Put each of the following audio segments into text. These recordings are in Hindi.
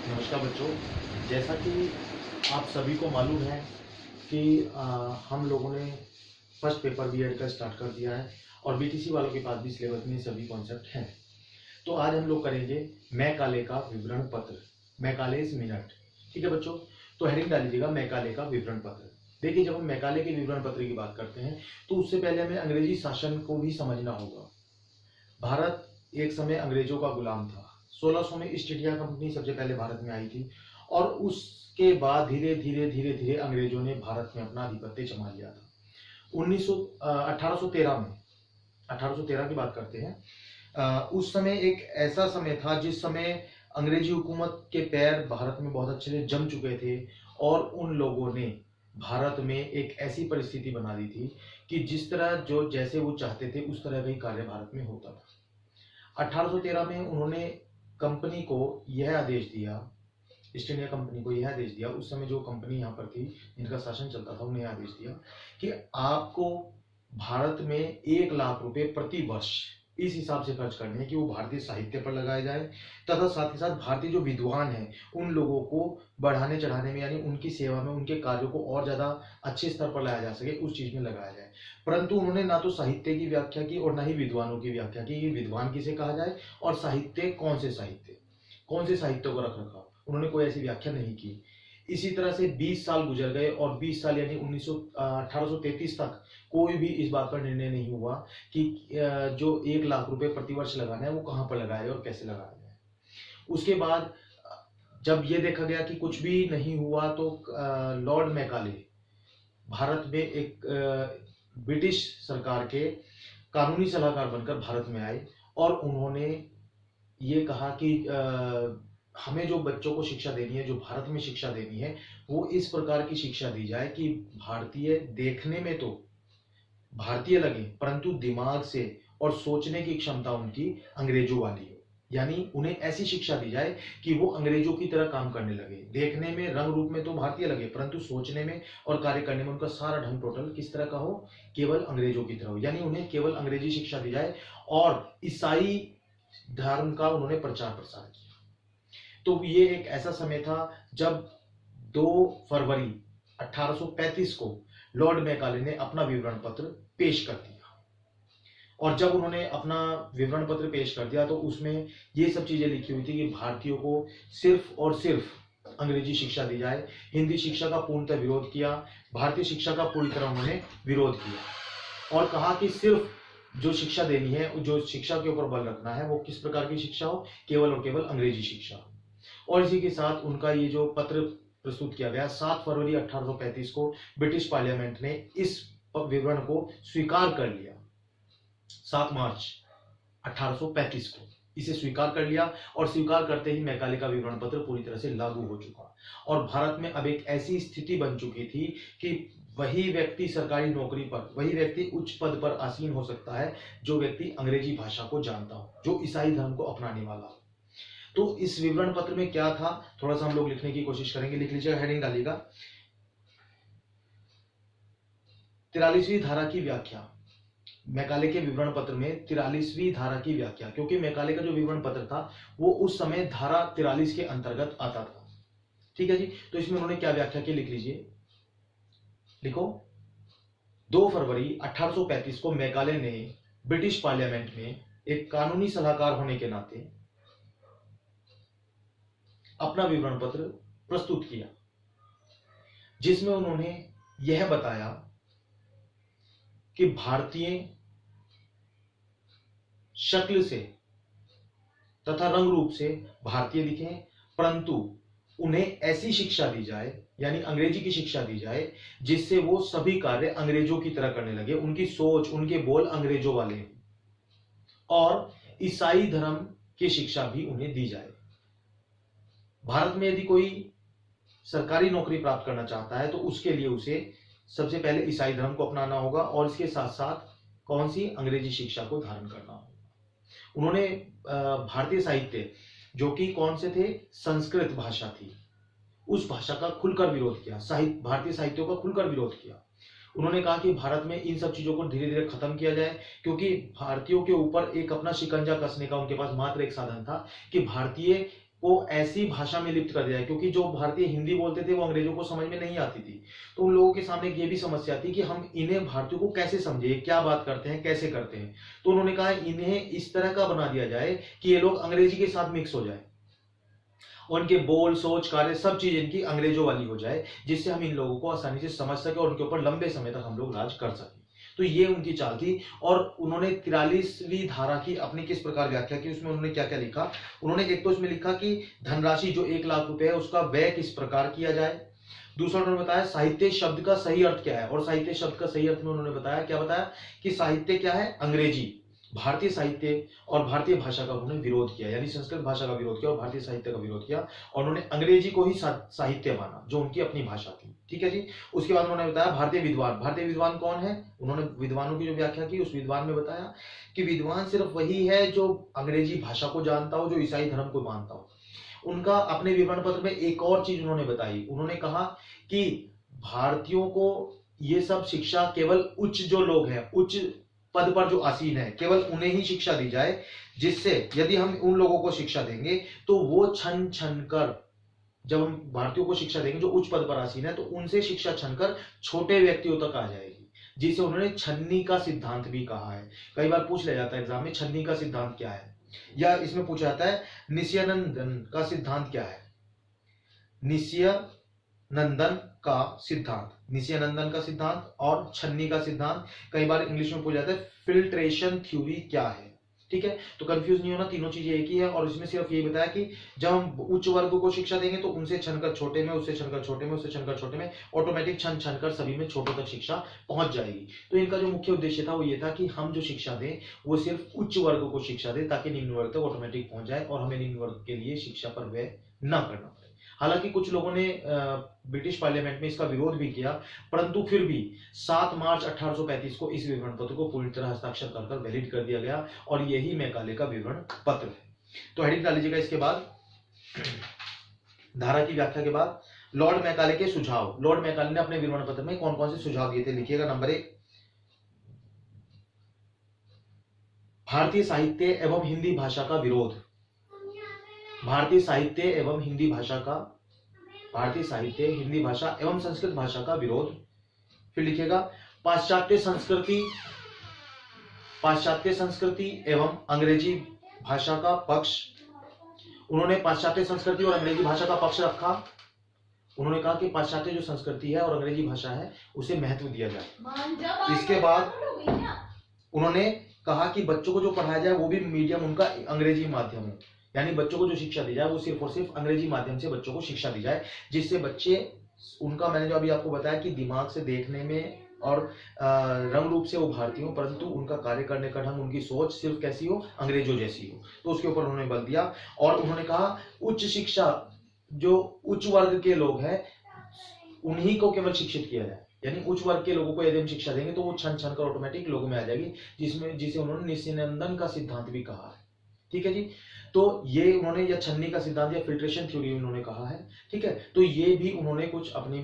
नमस्कार बच्चों। जैसा कि आप सभी को मालूम है कि हम लोगों ने फर्स्ट पेपर बीएड का स्टार्ट कर दिया है और बीटीसी वालों के पास भी सिलेबस में सभी कॉन्सेप्ट हैं। तो आज हम लोग करेंगे मैकाले का विवरण पत्र, मैकालेस मिनट। ठीक है बच्चों, तो हेडिंग डाल लीजिएगा मैकाले का विवरण पत्र। देखिए, जब हम मैकाले के विवरण पत्र की बात करते हैं तो उससे पहले हमें अंग्रेजी शासन को भी समझना होगा। भारत एक समय अंग्रेजों का गुलाम था। 1600 में ईस्ट इंडिया कंपनी सबसे पहले भारत में आई थी और उसके बाद धीरे धीरे धीरे धीरे अंग्रेजों ने भारत में अपना आधिपत्य जमा लिया था। 1813 में, 1813 की बात करते हैं। उस समय एक ऐसा समय था जिस समय अंग्रेजी हुकूमत के पैर भारत में बहुत अच्छे से जम चुके थे और उन लोगों ने भारत में एक ऐसी परिस्थिति बना दी थी कि जिस तरह जो जैसे वो चाहते थे उस तरह का ही कार्य भारत में होता था। 1813 में उन्होंने कंपनी को यह आदेश दिया, ईस्ट इंडिया कंपनी को यह आदेश दिया, उस समय जो कंपनी यहाँ पर थी जिनका शासन चलता था उन्हें आदेश दिया कि आपको भारत में 1 लाख रुपए प्रति वर्ष इस हिसाब से खर्च करने हैं कि वो भारतीय साहित्य पर लगाए जाए तथा साथ ही साथ भारतीय जो विद्वान हैं उन लोगों को बढ़ाने चढ़ाने में, यानी उनकी सेवा में, उनके कार्यों को और ज्यादा अच्छे स्तर पर लाया जा सके उस चीज में लगाया जाए। परंतु उन्होंने ना तो साहित्य की व्याख्या की और ना ही विद्वानों की व्याख्या की, विद्वान किसे कहा जाए और साहित्य कौन से साहित्य, कौन से साहित्यों को रख रखा, उन्होंने कोई ऐसी व्याख्या नहीं की। इसी तरह से 20 साल गुजर गए और 20 साल यानी 1833 तक कोई भी इस बात पर निर्णय नहीं हुआ कि जो 1 लाख रुपए प्रतिवर्ष लगाना है वो कहाँ पर लगाया जाए और कैसे लगाया जाए। उसके बाद जब ये देखा गया कि कुछ भी नहीं हुआ तो लॉर्ड मैकाले भारत में एक ब्रिटिश सरकार के कानूनी सलाहकार बनकर भारत में आए और उन्होंने ये कहा कि हमें जो बच्चों को शिक्षा देनी है, जो भारत में शिक्षा देनी है, वो इस प्रकार की शिक्षा दी जाए कि भारतीय देखने में तो भारतीय लगे परंतु दिमाग से और सोचने की क्षमता उनकी अंग्रेजों वाली हो। यानी उन्हें ऐसी शिक्षा दी जाए कि वो अंग्रेजों की तरह काम करने लगे। देखने में, रंग रूप में तो भारतीय लगे परंतु सोचने में और कार्य करने में उनका सारा ढंग टोटल किस तरह का हो, केवल अंग्रेजों की तरह हो। यानी उन्हें केवल अंग्रेजी शिक्षा दी जाए और ईसाई धर्म का उन्होंने प्रचार प्रसार किया। तो ये एक ऐसा समय था जब 2 फरवरी 1835 को लॉर्ड मैकाले ने अपना विवरण पत्र पेश कर दिया। और जब उन्होंने अपना विवरण पत्र पेश कर दिया तो उसमें ये सब चीजें लिखी हुई थी कि भारतीयों को सिर्फ और सिर्फ अंग्रेजी शिक्षा दी जाए। हिंदी शिक्षा का पूर्णतः विरोध किया, भारतीय शिक्षा का पूरी तरह उन्होंने विरोध किया और कहा कि सिर्फ जो शिक्षा देनी है, जो शिक्षा के ऊपर बल रखना है, वो किस प्रकार की शिक्षा हो, केवल और केवल अंग्रेजी शिक्षा। और इसी के साथ उनका ये जो पत्र प्रस्तुत किया गया 7 फरवरी 1835 को ब्रिटिश पार्लियामेंट ने इस विवरण को स्वीकार कर लिया। 7 मार्च 1835 को इसे स्वीकार कर लिया और स्वीकार करते ही मैकाले का विवरण पत्र पूरी तरह से लागू हो चुका और भारत में अब एक ऐसी स्थिति बन चुकी थी कि वही व्यक्ति सरकारी नौकरी पर, वही व्यक्ति उच्च पद पर आसीन हो सकता है जो व्यक्ति अंग्रेजी भाषा को जानता हो, जो ईसाई धर्म को अपनाने वाला हो। तो इस विवरण पत्र में क्या था, थोड़ा सा हम लोग लिखने की कोशिश करेंगे। लिख लीजिएगा, हेडिंग डालिएगा 43वीं धारा की व्याख्या। मैकाले के विवरण पत्र में 43वीं धारा की व्याख्या, क्योंकि मैकाले का जो विवरण पत्र था वो उस समय धारा 43 के अंतर्गत आता था। ठीक है जी, तो इसमें उन्होंने क्या व्याख्या की, लिख लीजिए, लिखो। 2 फरवरी 1835 को मैकाले ने ब्रिटिश पार्लियामेंट में एक कानूनी सलाहकार होने के नाते अपना विवरण पत्र प्रस्तुत किया जिसमें उन्होंने यह बताया कि भारतीय शक्ल से तथा रंग रूप से भारतीय दिखें परंतु उन्हें ऐसी शिक्षा दी जाए, यानी अंग्रेजी की शिक्षा दी जाए जिससे वो सभी कार्य अंग्रेजों की तरह करने लगे, उनकी सोच, उनके बोल अंग्रेजों वाले हैं। और ईसाई धर्म की शिक्षा भी उन्हें दी जाए। भारत में यदि कोई सरकारी नौकरी प्राप्त करना चाहता है तो उसके लिए उसे सबसे पहले ईसाई धर्म को अपनाना होगा और इसके साथ साथ कौन सी, अंग्रेजी शिक्षा को धारण करना होगा। उन्होंने भारतीय साहित्य, जो कि कौन से थे, संस्कृत भाषा थी, उस भाषा का खुलकर विरोध किया, भारतीय साहित्यों का खुलकर विरोध किया। उन्होंने कहा कि भारत में इन सब चीजों को धीरे धीरे खत्म किया जाए क्योंकि भारतीयों के ऊपर एक अपना शिकंजा कसने का उनके पास मात्र एक साधन था कि भारतीय को ऐसी भाषा में लिप्त कर दिया है, क्योंकि जो भारतीय हिंदी बोलते थे वो अंग्रेजों को समझ में नहीं आती थी। तो उन लोगों के सामने ये भी समस्या थी कि हम इन्हें भारतीयों को कैसे समझे, क्या बात करते हैं, कैसे करते हैं। तो उन्होंने कहा इन्हें इस तरह का बना दिया जाए कि ये लोग अंग्रेजी के साथ मिक्स हो जाए, उनके बोल, सोच, कार्य सब चीज इनकी अंग्रेजों वाली हो जाए, जिससे हम इन लोगों को आसानी से समझ सके और उनके ऊपर लंबे समय तक हम लोग राज कर सके। तो ये उनकी चाल थी। और उन्होंने 43वीं धारा की अपनी किस प्रकार व्याख्या की, उसमें उन्होंने क्या क्या लिखा। उन्होंने एक तो उसमें लिखा कि धनराशि जो 1 लाख रुपए है उसका व्यय किस प्रकार किया जाए। दूसरा उन्होंने बताया साहित्य शब्द का सही अर्थ क्या है, और साहित्य शब्द का सही अर्थ में उन्होंने बताया, क्या बताया कि साहित्य क्या है, अंग्रेजी। भारतीय साहित्य और भारतीय भाषा का उन्होंने विरोध किया, यानी संस्कृत भाषा का विरोध किया और भारतीय साहित्य का विरोध किया, और उन्होंने अंग्रेजी को ही साहित्य माना जो उनकी अपनी भाषा थी। ठीक है जी। उसके बाद उन्होंने बताया भारतीय विद्वान। भारतीय विद्वान कौन है, उन्होंने विद्वानों की जो व्याख्या की उस विद्वान में बताया कि विद्वान सिर्फ वही है जो अंग्रेजी भाषा को जानता हो, जो ईसाई धर्म को मानता हो। उनका अपने विवरण पत्र में एक और चीज उन्होंने बताई, उन्होंने कहा कि भारतीयों को ये सब शिक्षा केवल उच्च जो लोग हैं, उच्च पद पर जो आसीन है, केवल उन्हें ही शिक्षा दी जाए, जिससे यदि हम उन लोगों को शिक्षा देंगे तो वो छन छन कर, जब हम भारतीयों को शिक्षा देंगे जो उच्च पद पर आसीन है, तो उनसे शिक्षा छन कर छोटे व्यक्तियों तक आ जाएगी, जिसे उन्होंने छन्नी का सिद्धांत भी कहा है। कई बार पूछ लिया जाता है एग्जाम में, छन्नी का सिद्धांत क्या है, या इसमें पूछा जाता है नित्यानंदन का सिद्धांत क्या है। नित्यानंदन का सिद्धांत, नित्यानंदन का सिद्धांत और छन्नी का सिद्धांत। कई बार इंग्लिश में पूछा जाता है फिल्ट्रेशन थ्योरी क्या है। ठीक है, तो कंफ्यूज नहीं होना, तीनों चीजें एक ही है। और इसमें सिर्फ ये बताया कि जब हम उच्च वर्ग को शिक्षा देंगे तो उनसे छनकर छोटे में, उससे छनकर छोटे में, उससे छनकर छोटे में, ऑटोमेटिक छन छनकर सभी में छोटों तक शिक्षा पहुंच जाएगी। तो इनका जो मुख्य उद्देश्य था वो ये था कि हम जो शिक्षा दें वो सिर्फ उच्च वर्ग को शिक्षा दें, ताकि निम्न वर्ग तक ऑटोमेटिक पहुंच जाए और हमें निम्न वर्ग के लिए शिक्षा पर व्यय न करना पड़े। हालांकि कुछ लोगों ने ब्रिटिश पार्लियामेंट में इसका विरोध भी किया, परंतु फिर भी 7 मार्च 1835 को इस विवरण पत्र को पूरी तरह हस्ताक्षर कर वैलिड कर दिया गया, और यही मैकाले का विवरण पत्र है। तो हेडिंग डाल लीजिएगा इसके बाद, धारा की व्याख्या के बाद लॉर्ड मैकाले के सुझाव। लॉर्ड मैकाले ने अपने विवरण पत्र में कौन कौन से सुझाव दिए थे, लिखिएगा। नंबर 1, भारतीय साहित्य एवं हिंदी भाषा का विरोध। भारतीय साहित्य एवं हिंदी भाषा का, भारतीय साहित्य, हिंदी भाषा एवं संस्कृत भाषा का विरोध। फिर लिखिएगा पाश्चात्य संस्कृति, पाश्चात्य संस्कृति एवं अंग्रेजी भाषा का पक्ष। उन्होंने पाश्चात्य संस्कृति और अंग्रेजी भाषा का पक्ष रखा। उन्होंने कहा कि पाश्चात्य जो संस्कृति है और अंग्रेजी भाषा है उसे महत्व दिया जाए। इसके बाद उन्होंने कहा कि बच्चों को जो पढ़ाया जाए वो भी मीडियम उनका अंग्रेजी माध्यम हो, यानी बच्चों को जो शिक्षा दी जाए वो सिर्फ और सिर्फ अंग्रेजी माध्यम से बच्चों को शिक्षा दी जाए, जिससे बच्चे उनका, मैंने जो अभी आपको बताया कि दिमाग से देखने में और रंग रूप से वो भारतीय हो, परंतु उनका कार्य करने का ढंग, उनकी सोच सिर्फ कैसी हो, अंग्रेजों जैसी हो। तो उसके ऊपर उन्होंने बल दिया। और उन्होंने कहा उच्च शिक्षा, जो उच्च वर्ग के लोग हैं उन्हीं को केवल शिक्षित किया जाए, यानी उच्च वर्ग के लोगों को यदि हम शिक्षा देंगे तो वो छन छन कर ऑटोमेटिक लोगों में आ जाएगी, जिसे उन्होंने नित्यानंदन का सिद्धांत भी कहा है। ठीक है जी। तो ये उन्होंने, या छन्नी का सिद्धांत या फिल्ट्रेशन थ्योरी उन्होंने कहा है। ठीक है, तो ये भी उन्होंने कुछ अपनी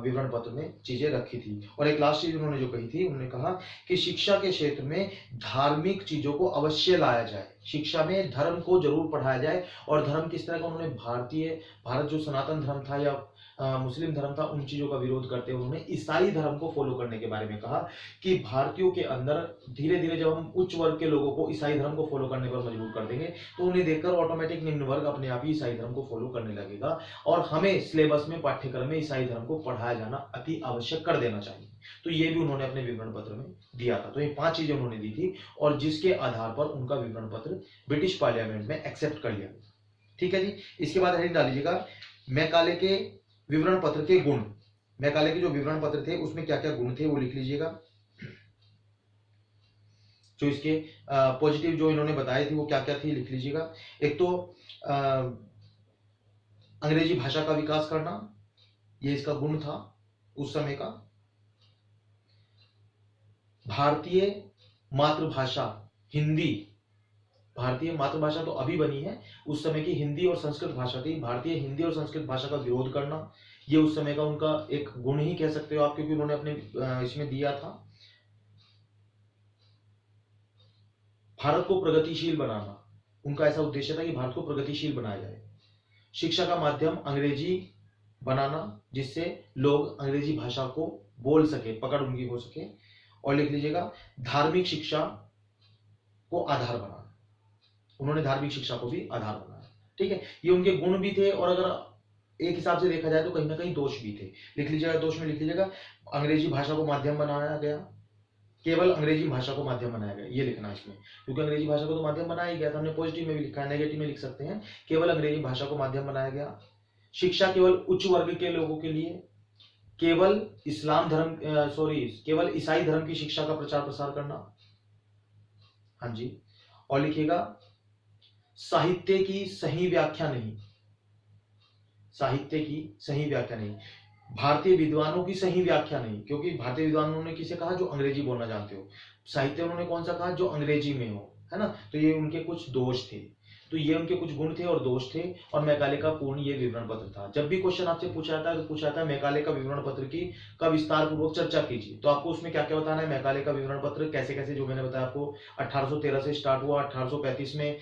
विवरण पत्र में चीजें रखी थी। और एक लास्ट चीज उन्होंने जो कही थी, उन्होंने कहा कि शिक्षा के क्षेत्र में धार्मिक चीजों को अवश्य लाया जाए, शिक्षा में धर्म को जरूर पढ़ाया जाए। और धर्म किस तरह का, उन्होंने भारत जो सनातन धर्म था या मुस्लिम धर्म था, उन चीजों का विरोध करते हुए उन्होंने ईसाई धर्म को फॉलो करने के बारे में कहा कि भारतीयों के अंदर धीरे धीरे जब हम उच्च वर्ग के लोगों को ईसाई धर्म को फॉलो करने पर मजबूर कर देंगे तो उन्हें देखकर ऑटोमेटिक निम्न वर्ग अपने आप ही ईसाई धर्म को फॉलो करने लगेगा, और हमें सिलेबस में, पाठ्यक्रम में ईसाई धर्म को पढ़ाया जाना अति आवश्यक कर देना चाहिए। तो ये भी उन्होंने अपने विवरण पत्र में दिया था। तो ये 5 चीजें उन्होंने दी थी, और जिसके आधार पर उनका विवरण पत्र ब्रिटिश पार्लियामेंट में एक्सेप्ट कर लिया। ठीक है जी। इसके बाद हेडिंग डाल लीजिएगा मैकाले के विवरण पत्र के गुण। मैकाले के जो विवरण पत्र थे उसमें क्या क्या गुण थे वो लिख लीजिएगा। जो इसके पॉजिटिव जो इन्होंने बताए थे वो क्या क्या थी, लिख लीजिएगा। एक तो अंग्रेजी भाषा का विकास करना, ये इसका गुण था उस समय का। भारतीय मातृभाषा हिंदी, भारतीय मातृभाषा तो अभी बनी है, उस समय की हिंदी और संस्कृत भाषा थी, भारतीय हिंदी और संस्कृत भाषा का विरोध करना, ये उस समय का उनका एक गुण ही कह सकते हो आप, क्योंकि उन्होंने अपने इसमें दिया था। भारत को प्रगतिशील बनाना, उनका ऐसा उद्देश्य था कि भारत को प्रगतिशील बनाया जाए। शिक्षा का माध्यम अंग्रेजी बनाना, जिससे लोग अंग्रेजी भाषा को बोल सके, पकड़ उनकी हो सके। और लिख लीजिएगा धार्मिक शिक्षा को आधार बनाना। उन्होंने धार्मिक शिक्षा को भी आधार बनाया। ठीक है, ये उनके गुण भी थे, और अगर एक हिसाब से देखा जाए तो कहीं ना कहीं दोष भी थे। लिख लीजिएगा, दोष में लिख लीजिएगा अंग्रेजी भाषा को माध्यम बनाया गया, केवल अंग्रेजी भाषा को माध्यम बनाया गया, ये लिखना है इसमें, क्योंकि अंग्रेजी भाषा को तो माध्यम बनाया ही गया था। हमने पॉजिटिव में भी लिखा है, नेगेटिव में लिख सकते हैं। केवल अंग्रेजी भाषा को माध्यम बनाया गया, शिक्षा केवल उच्च वर्ग के लोगों के लिए, केवल केवल ईसाई धर्म की शिक्षा का प्रचार प्रसार करना। हाँ जी, और लिखिएगा साहित्य की सही व्याख्या नहीं, साहित्य की सही व्याख्या नहीं, भारतीय विद्वानों की सही व्याख्या नहीं, क्योंकि भारतीय विद्वानों ने किसे कहा, जो अंग्रेजी बोलना जानते हो। साहित्य उन्होंने कौन सा कहा, जो अंग्रेजी में हो, है ना। तो ये उनके कुछ दोष थे, तो ये उनके कुछ गुण थे और दोष थे, और मैकाले का पूर्ण ये विवरण पत्र था। जब भी क्वेश्चन आपसे पूछा जाता है तो पूछा जाता है मैकाले का विवरण पत्र की का विस्तार पूर्वक चर्चा कीजिए। तो आपको उसमें क्या क्या बताना है, मैकाले का विवरण पत्र कैसे कैसे, जो मैंने बताया आपको 1813 से स्टार्ट हुआ, 1835 में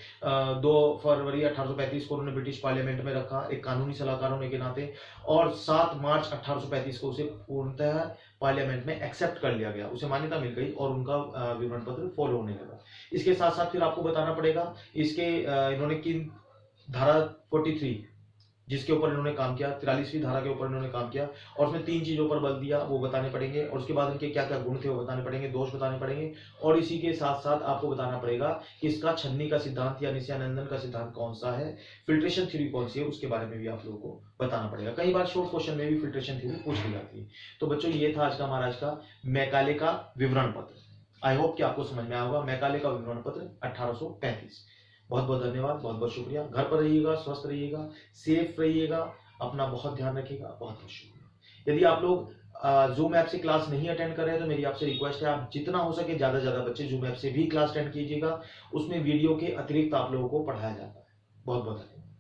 2 फरवरी 1835 को उन्होंने ब्रिटिश पार्लियामेंट में रखा एक कानूनी सलाहकार होने के नाते, और 7 मार्च 1835 को उसे पूर्णतः पार्लियामेंट में एक्सेप्ट कर लिया गया, उसे मान्यता मिल गई और उनका विवरण पत्र फॉलो होने लगा। इसके साथ साथ फिर आपको बताना पड़ेगा इसके इन्होंने किन धारा 43 जिसके ऊपर इन्होंने काम किया, 43वीं धारा के ऊपर इन्होंने काम किया, और उसमें 3 चीजों पर बल दिया, वो बताने पड़ेंगे, और उसके बाद इनके क्या क्या गुण थे वो बताने पड़ेंगे, दोष बताने पड़ेंगे, और इसी के साथ साथ आपको बताना पड़ेगा कि इसका छन्नी का सिद्धांत या नित्यानंदन का सिद्धांत कौन सा है, फिल्ट्रेशन थ्योरी कौन सी है, उसके बारे में भी आप लोगों को बताना पड़ेगा। कई बार शॉर्ट क्वेश्चन में भी फिल्ट्रेशन थ्योरी पूछ ली जाती है। तो बच्चों ये था आज का हमारा आज का मैकाले का विवरण पत्र। आई होप कि आपको समझ में आया होगा मैकाले का विवरण पत्र 1835। बहुत बहुत धन्यवाद, बहुत बहुत शुक्रिया। घर पर रहिएगा, स्वस्थ रहिएगा, सेफ रहिएगा, अपना बहुत ध्यान रखिएगा। बहुत बहुत शुक्रिया। यदि आप लोग जूम ऐप से क्लास नहीं अटेंड कर रहे हैं तो मेरी आपसे रिक्वेस्ट है, आप जितना हो सके ज्यादा से ज्यादा बच्चे जूम ऐप से भी क्लास अटेंड कीजिएगा। उसमें वीडियो के अतिरिक्त आप लोगों को पढ़ाया जाता है। बहुत बहुत धन्यवाद।